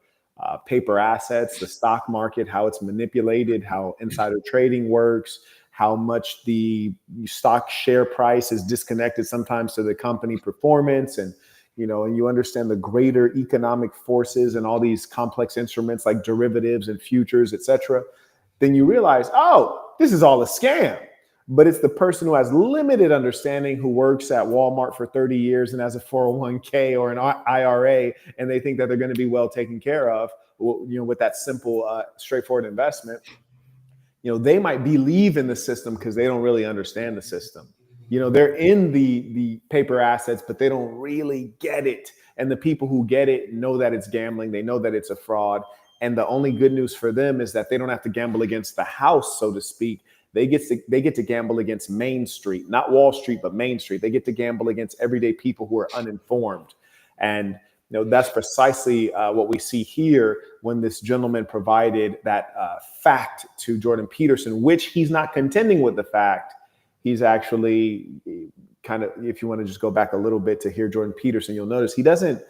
paper assets, the stock market, how it's manipulated, how insider trading works, how much the stock share price is disconnected sometimes to the company performance, and you understand the greater economic forces and all these complex instruments like derivatives and futures, etc., then you realize, oh, this is all a scam. But it's the person who has limited understanding, who works at Walmart for 30 years and has a 401k or an IRA, and they think that they're going to be well taken care of, with that simple, straightforward investment. They might believe in the system because they don't really understand the system. They're in the paper assets, but they don't really get it. And the people who get it know that it's gambling. They know that it's a fraud. And the only good news for them is that they don't have to gamble against the house, so to speak. They get to gamble against Main Street, not Wall Street, but Main Street. They get to gamble against everyday people who are uninformed. And that's precisely what we see here when this gentleman provided that fact to Jordan Peterson, which he's not contending with the fact. He's actually kind of, if you want to just go back a little bit to hear Jordan Peterson, you'll notice he doesn't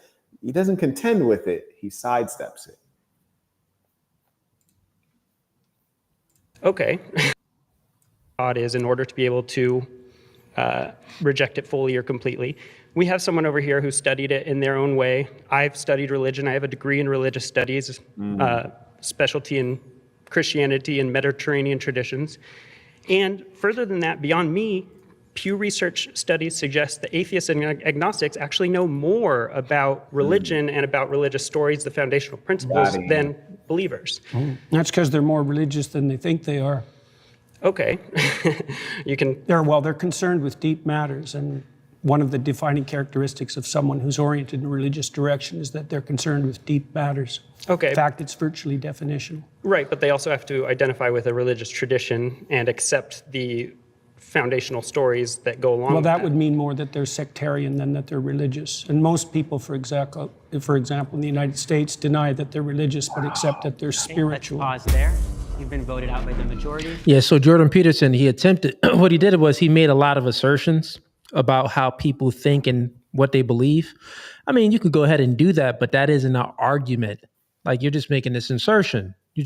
contend with it. He sidesteps it. Okay. God is in order to be able to reject it fully or completely. We have someone over here who studied it in their own way. I've studied religion. I have a degree in religious studies, specialty in Christianity and Mediterranean traditions. And further than that, beyond me, Pew Research studies suggest that atheists and agnostics actually know more about religion and about religious stories, the foundational principles, than believers. That's because they're more religious than they think they are. Okay. They're concerned with deep matters, and one of the defining characteristics of someone who's oriented in a religious direction is that they're concerned with deep matters. Okay. In fact, it's virtually definitional. Right, but they also have to identify with a religious tradition and accept the foundational stories that go along with that. Well, that would mean more that they're sectarian than that they're religious. And most people, for example, in the United States, deny that they're religious, but accept that they're spiritual. Let's pause there. You've been voted out by the majority. Yeah, so Jordan Peterson, what he did was he made a lot of assertions about how people think and what they believe. I mean, you could go ahead and do that, but that isn't an argument. Like, you're just making this assertion. You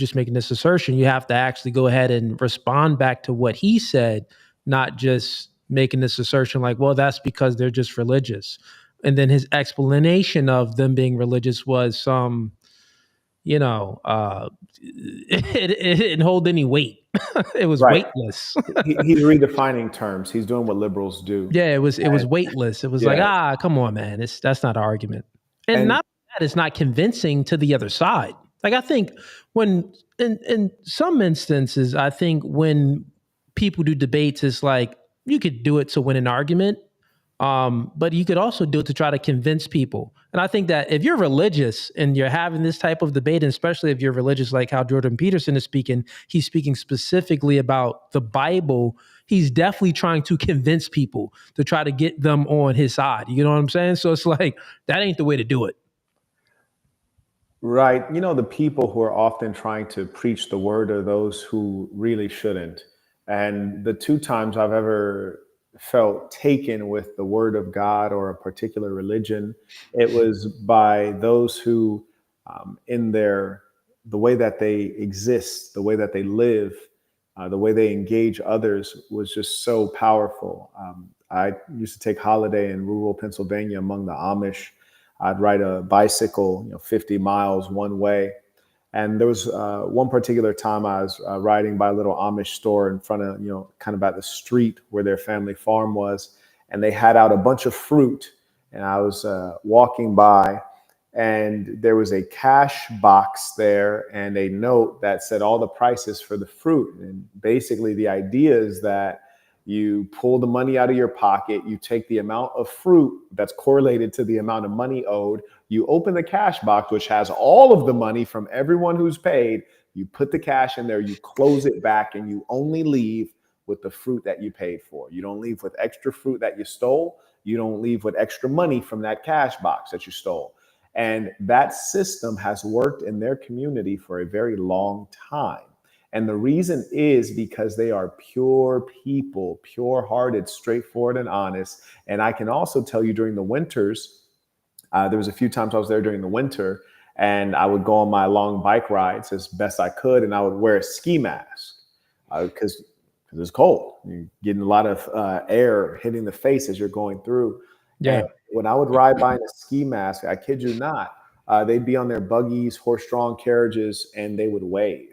have to actually go ahead and respond back to what he said, not just making this assertion like, well, that's because they're just religious. And then his explanation of them being religious was some, it didn't hold any weight. It was weightless. He's redefining terms. He's doing what liberals do. Yeah, it was weightless. It was like, come on, man. That's not an argument. And not that it's not convincing to the other side. Like, I think when, in some instances, I think when people do debates, it's like, you could do it to win an argument, but you could also do it to try to convince people. And I think that if you're religious and you're having this type of debate, and especially if you're religious like how Jordan Peterson is speaking, he's speaking specifically about the Bible. he's definitely trying to convince people to try to get them on his side. You know what I'm saying? So it's like, that ain't the way to do it. Right. You know, the people who are often trying to preach the word are those who really shouldn't. And the two times I've ever felt taken with the word of God or a particular religion, it was by those who, in the way that they exist, the way that they live, the way they engage others was just so powerful. I used to take holiday in rural Pennsylvania among the Amish. I'd ride a bicycle, 50 miles one way. And there was one particular time I was riding by a little Amish store in front of, kind of at the street where their family farm was. And they had out a bunch of fruit. And I was walking by, and there was a cash box there and a note that said all the prices for the fruit. And basically the idea is that you pull the money out of your pocket, you take the amount of fruit that's correlated to the amount of money owed, you open the cash box, which has all of the money from everyone who's paid, you put the cash in there, you close it back, and you only leave with the fruit that you paid for. You don't leave with extra fruit that you stole. You don't leave with extra money from that cash box that you stole. And that system has worked in their community for a very long time. And the reason is because they are pure people, pure-hearted, straightforward, and honest. And I can also tell you during the winters, there was a few times I was there during the winter, and I would go on my long bike rides as best I could, and I would wear a ski mask because it's cold. You're getting a lot of air hitting the face as you're going through. Yeah. And when I would ride by in a ski mask, I kid you not, they'd be on their buggies, horse-drawn carriages, and they would wave.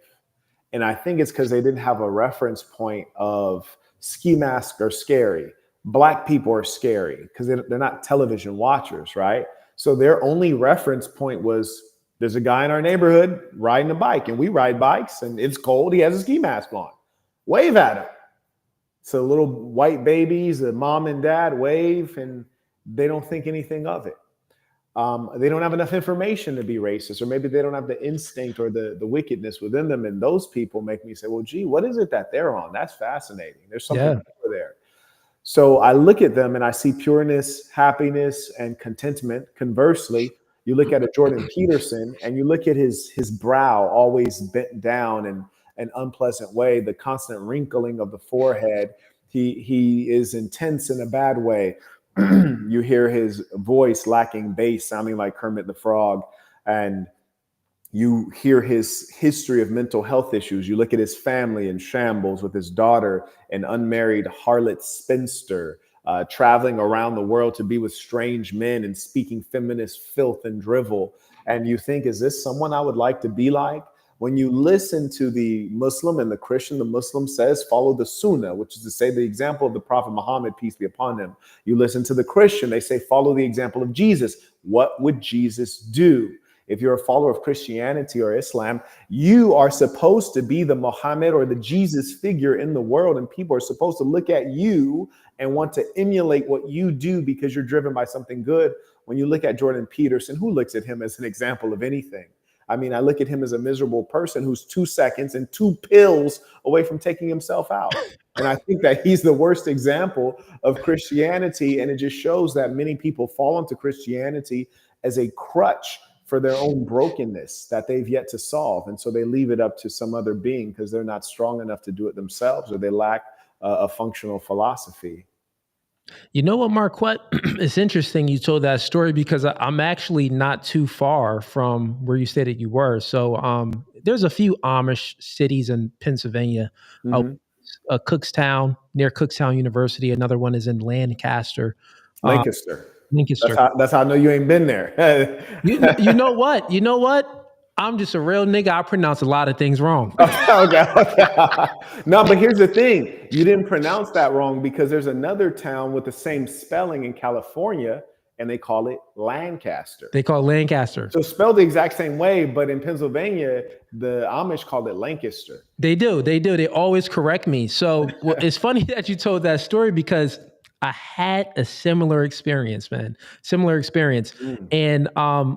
And I think it's because they didn't have a reference point of ski masks are scary. Black people are scary because they're not television watchers, right? So their only reference point was there's a guy in our neighborhood riding a bike, and we ride bikes, and it's cold. He has a ski mask on. Wave at him. So little white babies, the mom and dad wave, and they don't think anything of it. They don't have enough information to be racist, or maybe they don't have the instinct or the wickedness within them. And those people make me say, well, gee, what is it that they're on? That's fascinating. There's something more there. So I look at them and I see pureness, happiness, and contentment. Conversely, you look at a Jordan Peterson and you look at his brow always bent down in an unpleasant way, the constant wrinkling of the forehead. He is intense in a bad way. You hear his voice lacking bass, sounding like Kermit the Frog, and you hear his history of mental health issues. You look at his family in shambles with his daughter, an unmarried harlot spinster, traveling around the world to be with strange men and speaking feminist filth and drivel. And you think, is this someone I would like to be like? When you listen to the Muslim and the Christian, the Muslim says, follow the Sunnah, which is to say the example of the Prophet Muhammad, peace be upon him. You listen to the Christian, they say, follow the example of Jesus. What would Jesus do? If you're a follower of Christianity or Islam, you are supposed to be the Muhammad or the Jesus figure in the world, and people are supposed to look at you and want to emulate what you do because you're driven by something good. When you look at Jordan Peterson, who looks at him as an example of anything? I mean, I look at him as a miserable person who's 2 seconds and 2 pills away from taking himself out. And I think that he's the worst example of Christianity. And it just shows that many people fall into Christianity as a crutch for their own brokenness that they've yet to solve. And so they leave it up to some other being because they're not strong enough to do it themselves, or they lack a functional philosophy. You know what, Marquett? It's interesting you told that story because I'm actually not too far from where you stated you were. So there's a few Amish cities in Pennsylvania. Cookstown, near Cookstown University. Another one is in Lancaster. Lancaster. Lancaster. That's how I know you ain't been there. You know what? You know what? I'm just a real nigga. I pronounce a lot of things wrong. Okay. No, but here's the thing. You didn't pronounce that wrong because there's another town with the same spelling in California, and they call it Lancaster. They call it Lancaster. So spelled the exact same way, but in Pennsylvania, the Amish called it Lancaster. They do. They always correct me. So it's funny that you told that story because I had a similar experience, man. Similar experience. And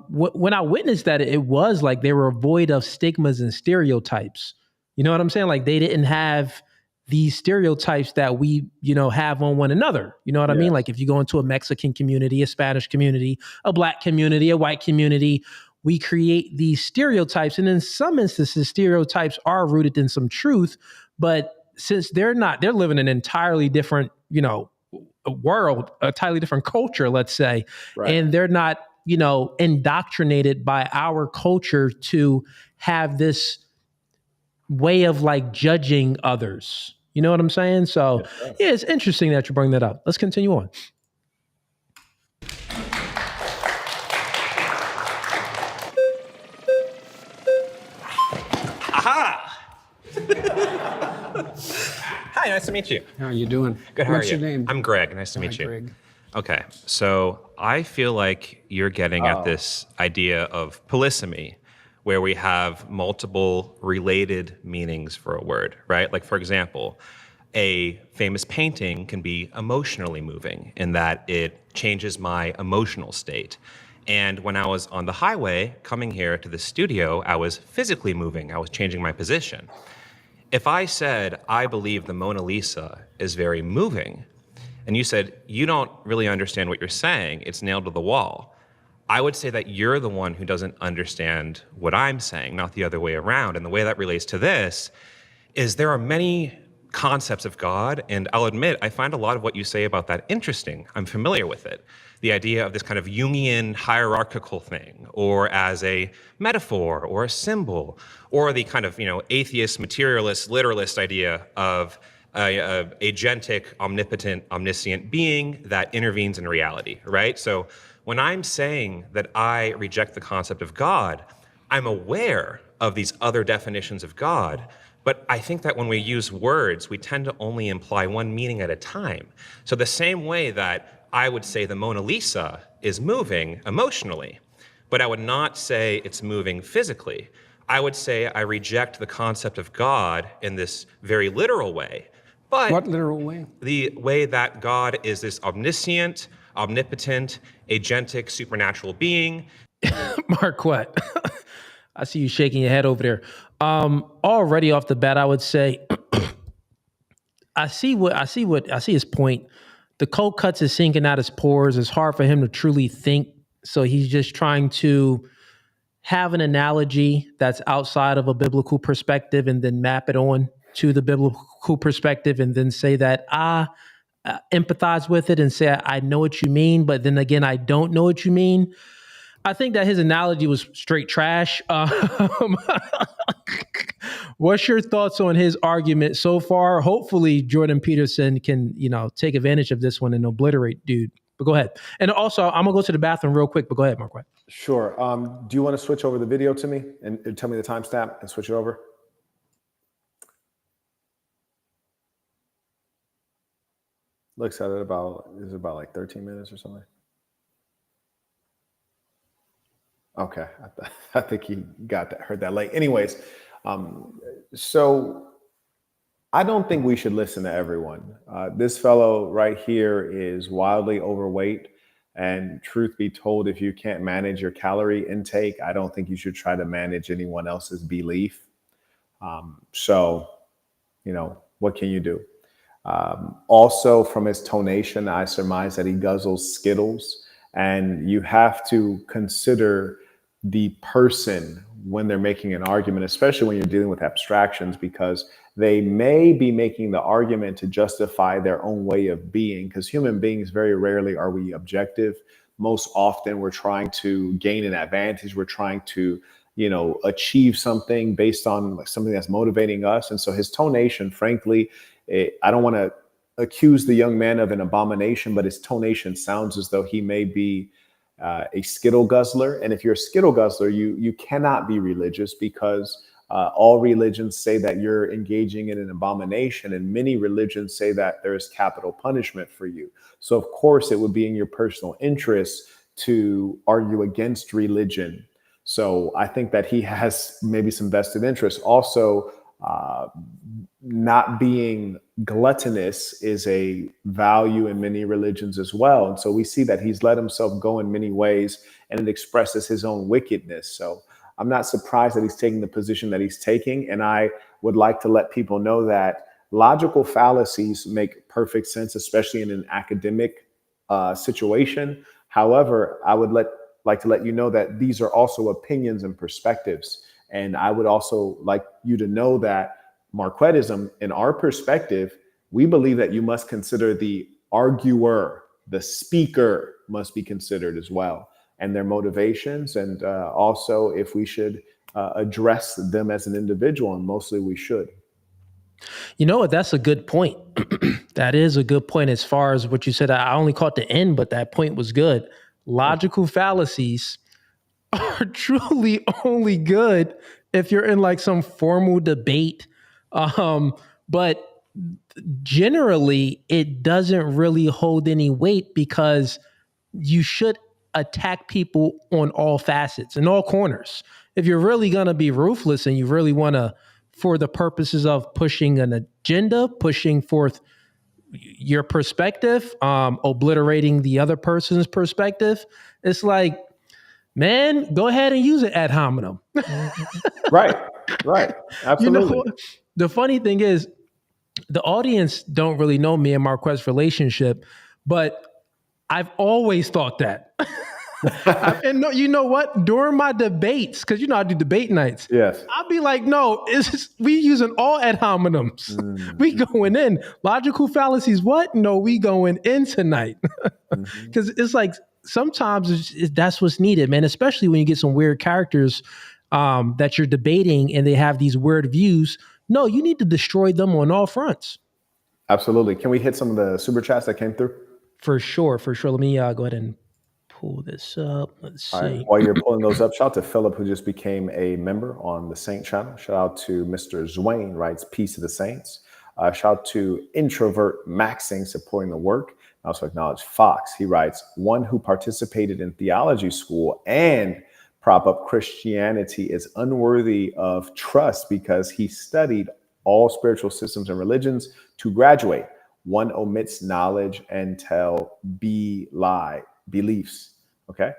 when I witnessed that, it was like they were void of stigmas and stereotypes. You know what I'm saying? Like they didn't have these stereotypes that we, have on one another. You know what I mean? Like if you go into a Mexican community, a Spanish community, a Black community, a white community, we create these stereotypes. And in some instances, stereotypes are rooted in some truth. But since they're living in an entirely different, a world, a entirely different culture, let's say, Right. and they're not, indoctrinated by our culture to have this way of like judging others. You know what I'm saying? So yeah, it's interesting that you bring that up. Let's continue on. Aha! Hi, nice to meet you. How are you doing? Good, how What's are you? your name? I'm Greg, nice to meet you. Greg. Okay, so I feel like you're getting at this idea of polysemy, where we have multiple related meanings for a word, right? Like for example, a famous painting can be emotionally moving in that it changes my emotional state. And when I was on the highway coming here to the studio, I was physically moving, I was changing my position. If I said, I believe the Mona Lisa is very moving, and you said, you don't really understand what you're saying, it's nailed to the wall, I would say that you're the one who doesn't understand what I'm saying, not the other way around. And the way that relates to this is there are many concepts of God, and I'll admit, I find a lot of what you say about that interesting. I'm familiar with it. The idea of this kind of Jungian hierarchical thing, or as a metaphor, or a symbol, or the kind of, atheist, materialist, literalist idea of a agentic, omnipotent, omniscient being that intervenes in reality, right? So when I'm saying that I reject the concept of God, I'm aware of these other definitions of God, but I think that when we use words, we tend to only imply one meaning at a time. So the same way that I would say the Mona Lisa is moving emotionally, but I would not say it's moving physically. I would say I reject the concept of God in this very literal way. But what literal way? The way that God is this omniscient, omnipotent, agentic, supernatural being. Marquett, I see you shaking your head over there. Already off the bat, I would say, I see his point. The cold cuts his sinking out his pores. It's hard for him to truly think. So he's just trying to have an analogy that's outside of a biblical perspective and then map it on to the biblical perspective and then say that empathize with it and say, I know what you mean, but then again, I don't know what you mean. I think that his analogy was straight trash. What's your thoughts on his argument so far? Hopefully Jordan Peterson can, take advantage of this one and obliterate dude. But go ahead. And also, I'm gonna go to the bathroom real quick, but go ahead, Marquette. Sure. Do you want to switch over the video to me and tell me the timestamp and switch it over? Looks at it about like 13 minutes or something. Okay, I think he heard that late. Anyways, so I don't think we should listen to everyone. This fellow right here is wildly overweight, and truth be told, if you can't manage your calorie intake, I don't think you should try to manage anyone else's belief. So, what can you do? Also, from his tonation, I surmise that he guzzles Skittles, and you have to consider the person when they're making an argument, especially when you're dealing with abstractions, because they may be making the argument to justify their own way of being, because human beings, very rarely are we objective. Most often we're trying to gain an advantage. We're trying to, achieve something based on something that's motivating us. And so his tonation, frankly, I don't want to accuse the young man of an abomination, but his tonation sounds as though he may be a Skittle guzzler. And if you're a Skittle guzzler, you cannot be religious, because all religions say that you're engaging in an abomination, and many religions say that there is capital punishment for you. So of course it would be in your personal interest to argue against religion. So I think that he has maybe some vested interest. Also, not being gluttonous is a value in many religions as well. And so we see that he's let himself go in many ways, and it expresses his own wickedness. So I'm not surprised that he's taking the position that he's taking. And I would like to let people know that Logical fallacies make perfect sense, especially in an academic situation. However, I would like to let you know that these are also opinions and perspectives. And I would also like you to know that Marquettism, in our perspective, we believe that you must consider the arguer, the speaker must be considered as well, and their motivations, and also if we should address them as an individual, and mostly we should. You know what? That's a good point. That is a good point as far as what you said. I only caught the end, but that point was good. Logical fallacies are truly only good if you're in like some formal debate. But generally, it doesn't really hold any weight because you should attack people on all facets and all corners. If you're really going to be ruthless and you really want to, for the purposes of pushing an agenda, pushing forth your perspective, obliterating the other person's perspective, it's like, man, go ahead and use it ad hominem. Right. Absolutely. You know, the funny thing is, the audience don't really know me and Marquett's relationship, but I've always thought that. And you know what? During my debates, because you know I do debate nights. Yes. I'll be like, no, we using all ad hominems. We going in. Logical fallacies, what? No, we going in tonight. Because it's like sometimes that's what's needed, man, especially when you get some weird characters that you're debating and they have these weird views. No, you need to destroy them on all fronts. Absolutely. Can we hit some of the super chats that came through? For sure. Let me go ahead and pull this up. Let's see. All right. While you're pulling those up, shout out to Philip, who just became a member on the Saint channel. Shout out to Mr. Zwain, writes Peace to the Saints. Shout out to Introvert Maxing, supporting the work. I also acknowledge Fox. He writes, one who participated in theology school and prop up Christianity is unworthy of trust because he studied all spiritual systems and religions to graduate. One omits knowledge and tell beliefs. Okay.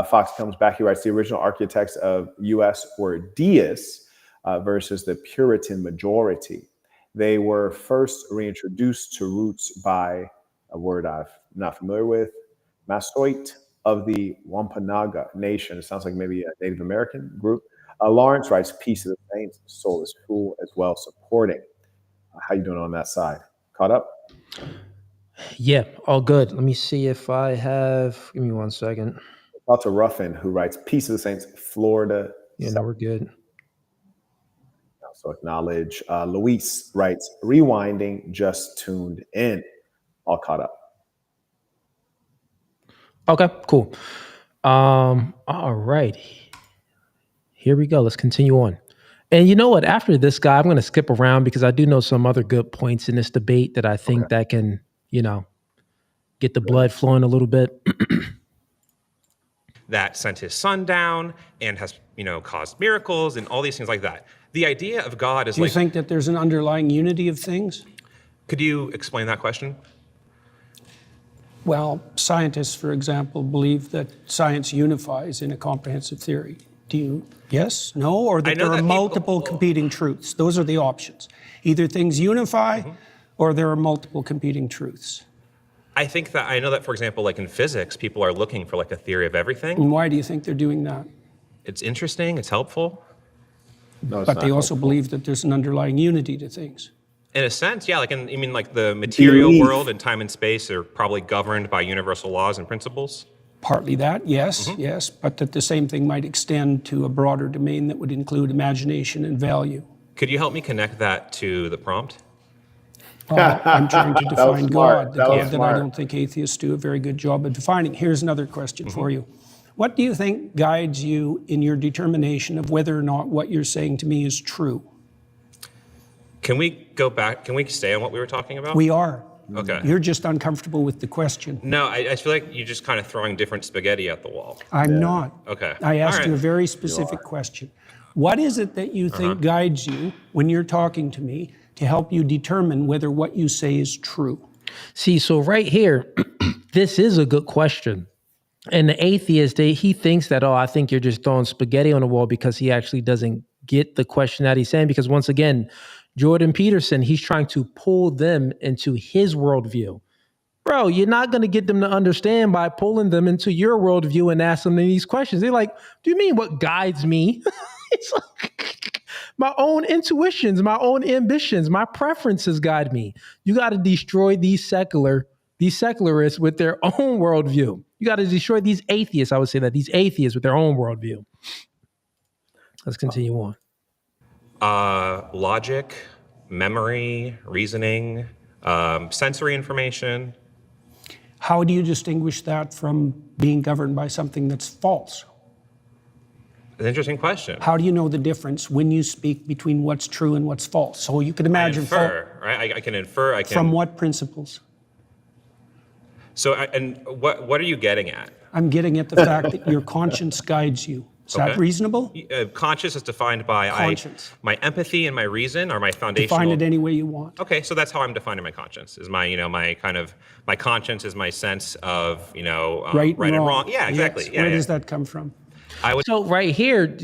Fox comes back. He writes, the original architects of U.S. were deists versus the Puritan majority. They were first reintroduced to roots by a word I'm not familiar with, Masoit of the Wampanoag Nation. It sounds like maybe a Native American group. Lawrence writes, peace to the saints, soul is cool as well, supporting. How you doing on that side? Caught up? Yeah, all good. Let me see if I have, give me 1 second. Out to Ruffin, who writes, peace to the saints, Florida. Yeah, no, we're good. Also acknowledge. Luis writes, rewinding, just tuned in. All caught up. Okay, cool. All right. Here we go. Let's continue on. And you know what? After this guy, I'm going to skip around because I do know some other good points in this debate that I think that can, get the blood flowing a little bit. That sent his son down and has, caused miracles and all these things like that. The idea of God is Do you think that there's an underlying unity of things? Could you explain that question? Well, scientists, for example, believe that science unifies in a comprehensive theory. Do you, yes, no, or that there are multiple competing truths? Those are the options. Either things unify or there are multiple competing truths. I think that, I know that, for example, like in physics, people are looking for like a theory of everything. And why do you think they're doing that? It's interesting, it's helpful. No, but they also believe that there's an underlying unity to things. In a sense, yeah, like like the material world and time and space are probably governed by universal laws and principles. Partly that, yes, yes, but that the same thing might extend to a broader domain that would include imagination and value. Could you help me connect that to the prompt? I'm trying to define God, the God that smart. I don't think atheists do a very good job of defining. Here's another question for you. What do you think guides you in your determination of whether or not what you're saying to me is true? Can we go back? Can we stay on what we were talking about? We are. Okay. You're just uncomfortable with the question. No, I feel like you're just kind of throwing different spaghetti at the wall. I'm not. Okay. I asked you a very specific question. What is it that you think guides you when you're talking to me to help you determine whether what you say is true? See, so right here, this is a good question. And the atheist, he thinks that, I think you're just throwing spaghetti on the wall because he actually doesn't get the question that he's saying. Because once again, Jordan Peterson, he's trying to pull them into his worldview. Bro, you're not going to get them to understand by pulling them into your worldview and asking them these questions. They're like, do you mean what guides me? It's like my own intuitions, my own ambitions, my preferences guide me. You got to destroy these secularists with their own worldview. You got to destroy these atheists. I would say that these atheists with their own worldview. Let's continue on. Logic, memory, reasoning, sensory information. How do you distinguish that from being governed by something that's false? An interesting question. How do you know the difference when you speak between what's true and what's false? So you can imagine. I infer, right? I can infer. From what principles? So, and what are you getting at? I'm getting at the fact that your conscience guides you. Is that reasonable? Conscience is defined by my empathy and my reason, or my foundational. Define it any way you want. Okay, so that's how I'm defining my conscience. Is my my conscience is my sense of right and wrong. Yeah, exactly. Yes. Yeah, Where does that come from? So right here,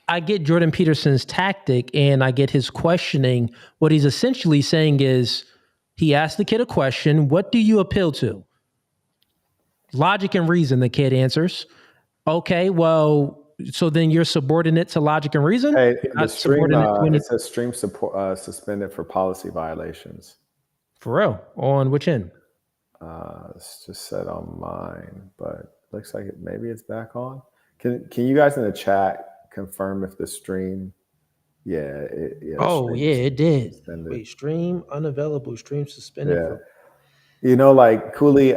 I get Jordan Peterson's tactic and I get his questioning. What he's essentially saying is, he asked the kid a question. What do you appeal to? Logic and reason, the kid answers. Okay, well, so then you're subordinate to logic and reason? Hey, the stream, it says stream suspended for policy violations. For real? On which end? It's just said on mine, but looks like maybe it's back on. Can you guys in the chat confirm if the stream? Yeah. It did. Suspended. Wait, stream unavailable. Stream suspended. Yeah. Like Cooley,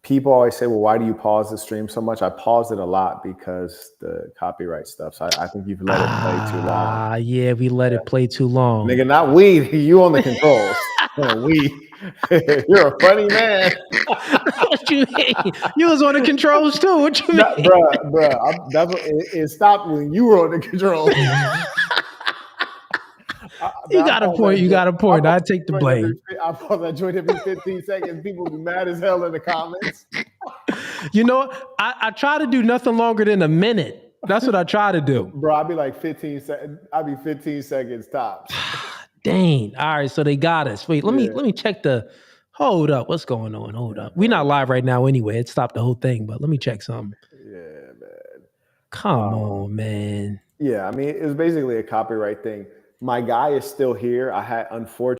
people always say, well, why do you pause the stream so much? I pause it a lot because the copyright stuff. So I think you've let it play too long. Yeah, we let it play too long. Nigga, not we. You on the controls. We. You're a funny man. What you mean? You was on the controls too. What you mean? Bruh. It stopped when you were on the controls. You got a point. You got a point. I take the blame. I pause that joint every 15 seconds. People be mad as hell in the comments. I try to do nothing longer than a minute. That's what I try to do. Bro, I'll be like 15 seconds. I'll be 15 seconds tops. Dang. All right, so they got us. Wait, let me check the. Hold up. What's going on? Hold up. We're not live right now anyway. It stopped the whole thing, but let me check something. Yeah, man. Come on, man. Yeah, I mean, it was basically a copyright thing. My guy is still here. I had, unfortunately,